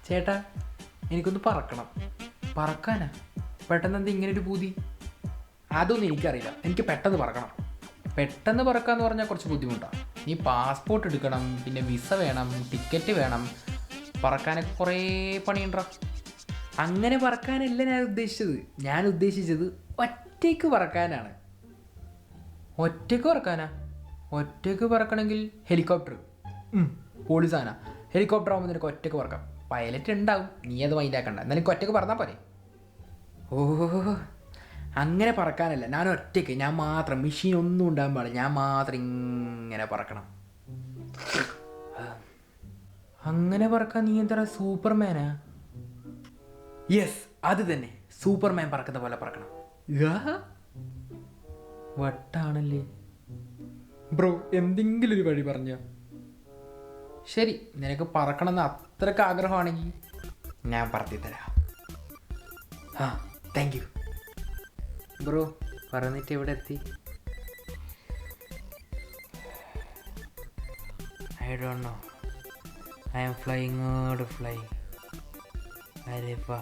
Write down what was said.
ചേട്ടാ എനിക്കൊന്ന് പറക്കണം. പറക്കാനാ? പെട്ടെന്ന് എന്താ ഇങ്ങനെ ഒരു പൂതി? അതൊന്നും എനിക്കറിയില്ല. എനിക്ക് പെട്ടെന്ന് പറക്കണം. പെട്ടെന്ന് പറക്കാന്ന് പറഞ്ഞാൽ കുറച്ച് ബുദ്ധിമുട്ടാണ്. നീ പാസ്പോർട്ട് എടുക്കണം, പിന്നെ വിസ വേണം, ടിക്കറ്റ് വേണം. പറക്കാനൊക്കെ കുറേ പണിയുണ്ടാ. അങ്ങനെ പറക്കാനല്ല ഞാൻ ഉദ്ദേശിച്ചത്. ഞാൻ ഉദ്ദേശിച്ചത് ഒറ്റയ്ക്ക് പറക്കാനാണ്. ഒറ്റയ്ക്ക് പറക്കാനാ? ഒറ്റയ്ക്ക് പറക്കണമെങ്കിൽ ഹെലികോപ്റ്റർ. പോളിസാനാ. ഹെലികോപ്റ്റർ ആകുമ്പോൾ നിനക്ക് ഒറ്റയ്ക്ക് പറക്കാം. പൈലറ്റ് ഉണ്ടാവും, നീ അത് മൈൻഡാക്കണ്ട. എന്നാൽ എനിക്ക് ഒറ്റയ്ക്ക് പറന്നാൽ പോരെ? ഓ, അങ്ങനെ പറക്കാനല്ല. ഞാൻ ഒറ്റയ്ക്ക്, ഞാൻ മാത്രം, മെഷീൻ ഒന്നും ഉണ്ടാകാൻ പാടില്ല. ഞാൻ മാത്രം ഇങ്ങനെ പറക്കണം. അങ്ങനെ പറക്കാൻ നീ എന്താ സൂപ്പർമാനാ? യെസ്, അത് തന്നെ. സൂപ്പർമാൻ പറക്കുന്ന പോലെ പറക്കണം. വട്ടാണല്ലേ ബ്രോ, എന്തെങ്കിലും ഒരു വഴി പറഞ്ഞ. ശരി, നിനക്ക് പറക്കണമെന്ന് അത്രയ്ക്ക് ആഗ്രഹമാണെങ്കിൽ ഞാൻ പറത്തി തരാം. Thank you bro. പറഞ്ഞിട്ട് എവിടെ എത്തി? I don't know. I am flying. അരെ വാ.